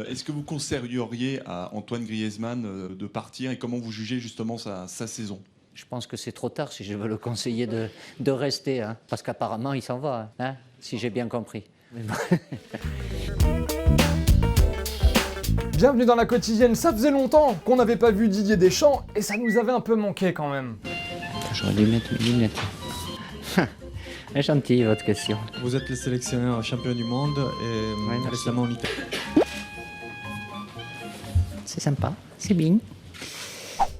Est-ce que vous conseilleriez à Antoine Griezmann de partir et comment vous jugez justement sa saison? Je pense que c'est trop tard si je veux le conseiller de rester, hein, parce qu'apparemment il s'en va, hein, si j'ai bien compris. Bienvenue dans la quotidienne, ça faisait longtemps qu'on n'avait pas vu Didier Deschamps et ça nous avait un peu manqué quand même. J'aurais dû mettre mes lunettes. C'est gentil votre question. Vous êtes le sélectionneur champion du monde et merci. récemment en Italie. C'est sympa, c'est bien.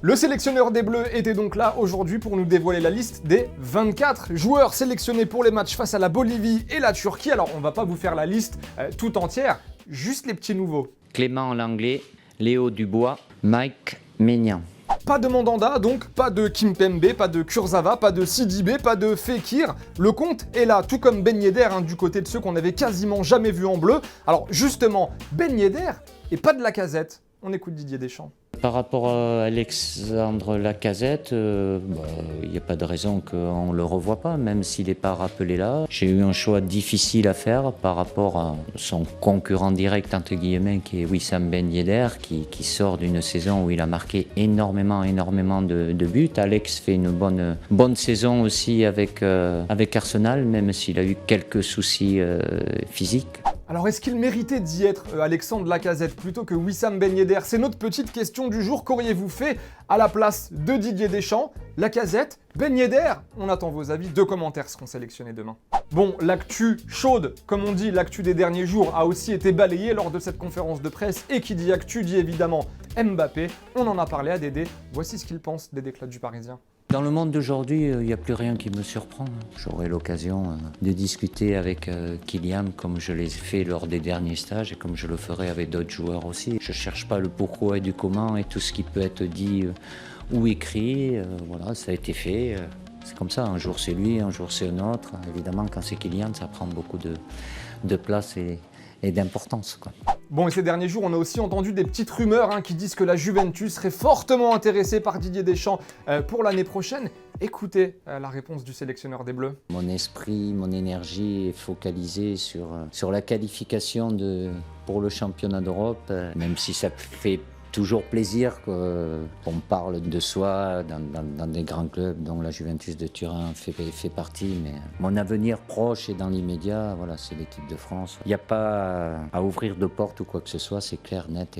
Le sélectionneur des Bleus était donc là aujourd'hui pour nous dévoiler la liste des 24 joueurs sélectionnés pour les matchs face à la Bolivie et la Turquie. Alors on va pas vous faire la liste tout entière, juste les petits nouveaux. Clément Langlais, Léo Dubois, Mike Maignan. Pas de Mandanda, donc pas de Kimpembe, pas de Kurzawa, pas de Sidibé, pas de Fekir. Le compte est là, tout comme Ben Yedder, du côté de ceux qu'on avait quasiment jamais vus en bleu. Alors justement, Ben Yedder et pas de Lacazette. On écoute Didier Deschamps. Par rapport à Alexandre Lacazette, il n'y a pas de raison qu'on ne le revoie pas, même s'il n'est pas rappelé là. J'ai eu un choix difficile à faire par rapport à son concurrent direct, entre guillemets, qui est Wissam Ben Yedder, qui sort d'une saison où il a marqué énormément de buts. Alex fait une bonne saison aussi avec Arsenal, même s'il a eu quelques soucis physiques. Alors est-ce qu'il méritait d'y être, Alexandre Lacazette, plutôt que Wissam Ben Yedder? C'est notre petite question du jour. Qu'auriez-vous fait à la place de Didier Deschamps? Lacazette, Ben Yedder? On attend vos avis, 2 commentaires seront sélectionnés demain. Bon, l'actu chaude, comme on dit, l'actu des derniers jours a aussi été balayée lors de cette conférence de presse. Et qui dit actu dit évidemment Mbappé. On en a parlé à Dédé. Voici ce qu'il pense des déclats du Parisien. Dans le monde d'aujourd'hui, il n'y a plus rien qui me surprend. J'aurai l'occasion de discuter avec Kylian comme je l'ai fait lors des derniers stages et comme je le ferai avec d'autres joueurs aussi. Je ne cherche pas le pourquoi et du comment et tout ce qui peut être dit ou écrit. Voilà, ça a été fait. C'est comme ça, un jour c'est lui, un jour c'est un autre. Évidemment, quand c'est Kylian, ça prend beaucoup de place et d'importance, quoi. Bon, et ces derniers jours, on a aussi entendu des petites rumeurs qui disent que la Juventus serait fortement intéressée par Didier Deschamps pour l'année prochaine. Écoutez la réponse du sélectionneur des Bleus. Mon esprit, mon énergie est focalisée sur la qualification pour le championnat d'Europe, même si ça fait toujours plaisir qu'on parle de soi dans des grands clubs dont la Juventus de Turin fait partie. Mais mon avenir proche et dans l'immédiat, voilà, c'est l'équipe de France. Il n'y a pas à ouvrir de porte ou quoi que ce soit, c'est clair, net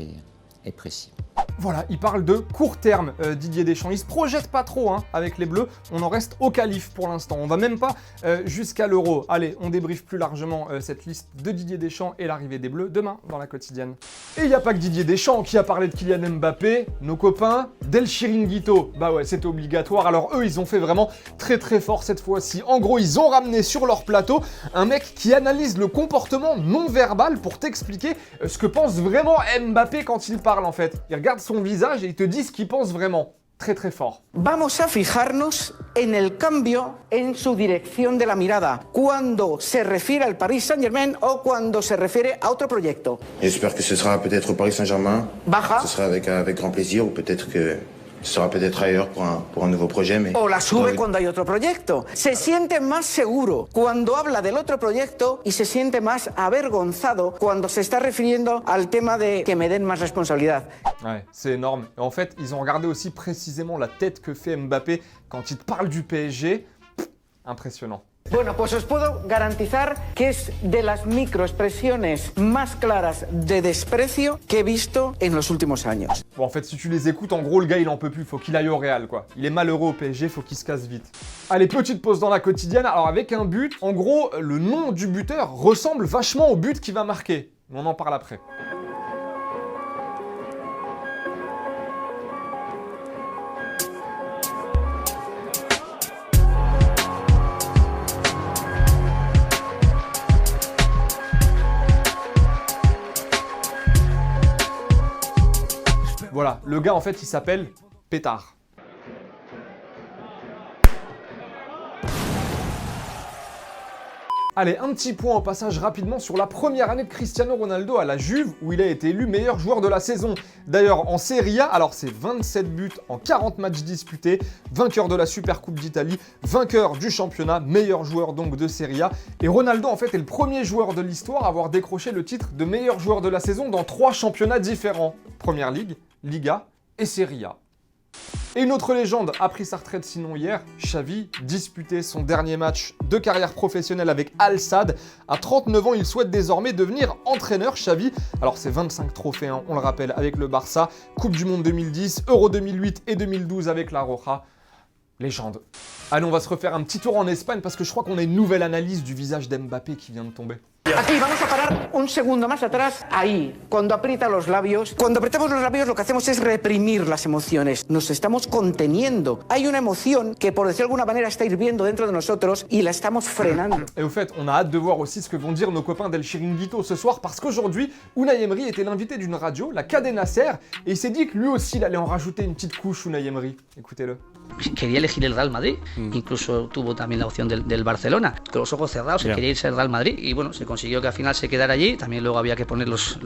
et précis. Voilà, il parle de court terme, Didier Deschamps. Il se projette pas trop avec les Bleus. On en reste au qualif pour l'instant. On va même pas jusqu'à l'Euro. Allez, on débriefe plus largement cette liste de Didier Deschamps et l'arrivée des Bleus demain dans la quotidienne. Et il n'y a pas que Didier Deschamps qui a parlé de Kylian Mbappé. Nos copains d'El Chiringuito. Bah ouais, c'était obligatoire. Alors eux, ils ont fait vraiment très fort cette fois-ci. En gros, ils ont ramené sur leur plateau un mec qui analyse le comportement non verbal pour t'expliquer ce que pense vraiment Mbappé quand il parle en fait. Il regarde son visage et il te dit ce qu'il pense vraiment. Très fort. Vamos a fijarnos en el cambio en su dirección de la mirada cuando se refiere al Paris Saint-Germain o cuando se refiere a otro proyecto. J'espère que ce sera peut-être au Paris Saint-Germain. Baja. Ce sera avec grand plaisir ou peut-être que ce sera peut-être ailleurs pour un nouveau projet. Mais o la sube cuando hay otro proyecto. Se siente más seguro cuando habla del otro proyecto y se siente más avergonzado cuando se está refiriendo al tema de que me den más responsabilidad. Ouais, c'est énorme. Et en fait, ils ont regardé aussi précisément la tête que fait Mbappé quand il te parle du PSG. Impressionnant. Bueno, pues os puedo garantizar que es de las microexpresiones más claras de desprecio que he visto en los últimos años. Bon, en fait, si tu les écoutes, en gros, le gars, il en peut plus. Faut qu'il aille au Real, quoi. Il est malheureux au PSG, faut qu'il se casse vite. Allez, petite pause dans la quotidienne. Alors, avec un but, en gros, le nom du buteur ressemble vachement au but qu'il va marquer. Mais on en parle après. Voilà, le gars en fait il s'appelle Pétard. Allez, un petit point au passage rapidement sur la première année de Cristiano Ronaldo à la Juve, où il a été élu meilleur joueur de la saison. D'ailleurs, en Serie A, alors c'est 27 buts en 40 matchs disputés, vainqueur de la Supercoupe d'Italie, vainqueur du championnat, meilleur joueur donc de Serie A. Et Ronaldo, en fait, est le premier joueur de l'histoire à avoir décroché le titre de meilleur joueur de la saison dans 3 championnats différents. Première Ligue, Liga et Serie A. Et une autre légende a pris sa retraite sinon hier, Xavi disputait son dernier match de carrière professionnelle avec Al Sadd. À 39 ans, il souhaite désormais devenir entraîneur. Xavi, alors c'est 25 trophées, hein, on le rappelle, avec le Barça, Coupe du Monde 2010, Euro 2008 et 2012 avec la Roja. Légende. Allez, on va se refaire un petit tour en Espagne parce que je crois qu'on a une nouvelle analyse du visage d'Mbappé qui vient de tomber. Aquí vamos a parar un segundo más atrás, ahí, cuando aprieta los labios. Cuando apretamos los labios lo que hacemos es reprimir las emociones. Nos estamos conteniendo. Hay una emoción que, por decir de alguna manera, está hirviendo dentro de nosotros y la estamos frenando. Et au fait, on a hâte de voir aussi ce que vont dire nos copains d'El Chiringuito ce soir parce qu'aujourd'hui, Unai Emery était l'invité d'une radio, la Cadena Ser, et il s'est dit que lui aussi, il allait en rajouter une petite couche, Unai Emery. Écoutez-le. Quería elegir el Real Madrid, incluso tuvo también la opción del Barcelona. Con los ojos cerrados, se quería irse al Real Madrid y bueno, se consiguió que al final se quedara allí. También luego había que poner los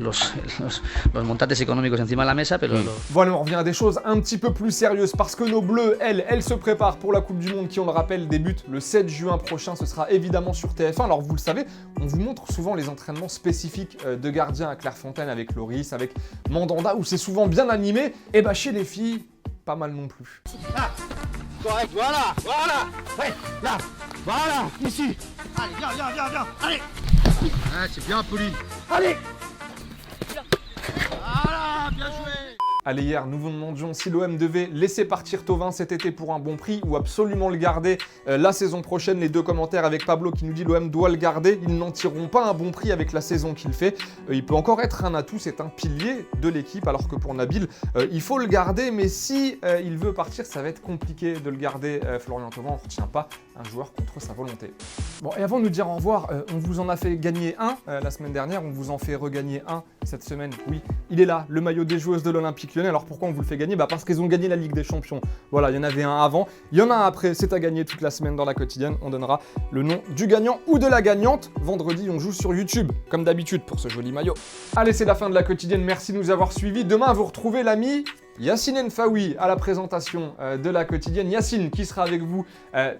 montantes económicos encima de la mesa, pero... Voilà, on revient à des choses un petit peu plus sérieuses parce que nos Bleus, elles se préparent pour la Coupe du Monde qui, on le rappelle, débute le 7 juin prochain. Ce sera évidemment sur TF1. Alors vous le savez, on vous montre souvent les entraînements spécifiques de gardiens à Clairefontaine avec Loris, avec Mandanda, où c'est souvent bien animé. Et bah chez les filles, pas mal non plus. Ah, correct, voilà, ouais, là, voilà, ici. Allez, viens, allez. Ah, c'est bien poli. Allez. Voilà, bien joué. Allez, hier, nous vous demandions si l'OM devait laisser partir Thauvin cet été pour un bon prix ou absolument le garder la saison prochaine. Les deux commentaires avec Pablo qui nous dit l'OM doit le garder. Ils n'en tireront pas un bon prix avec la saison qu'il fait. Il peut encore être un atout, c'est un pilier de l'équipe. Alors que pour Nabil, il faut le garder. Mais si il veut partir, ça va être compliqué de le garder. Florian Thauvin, on ne retient pas un joueur contre sa volonté. Bon, et avant de nous dire au revoir, on vous en a fait gagner un la semaine dernière. On vous en fait regagner un cette semaine. Oui, il est là, le maillot des joueuses de l'Olympique Lyonnais. Alors pourquoi on vous le fait gagner ? Parce qu'ils ont gagné la Ligue des Champions. Voilà, il y en avait un avant, il y en a un après. C'est à gagner toute la semaine dans la quotidienne. On donnera le nom du gagnant ou de la gagnante. Vendredi, on joue sur YouTube, comme d'habitude, pour ce joli maillot. Allez, c'est la fin de la quotidienne. Merci de nous avoir suivis. Demain, vous retrouvez l'ami Yacine Nfaoui à la présentation de la quotidienne. Yacine qui sera avec vous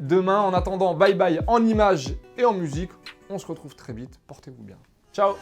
demain. En attendant, bye bye en images et en musique. On se retrouve très vite. Portez-vous bien. Ciao.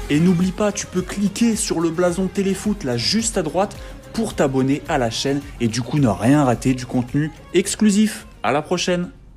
Et n'oublie pas, tu peux cliquer sur le blason Téléfoot là juste à droite pour t'abonner à la chaîne et du coup ne rien rater du contenu exclusif. À la prochaine!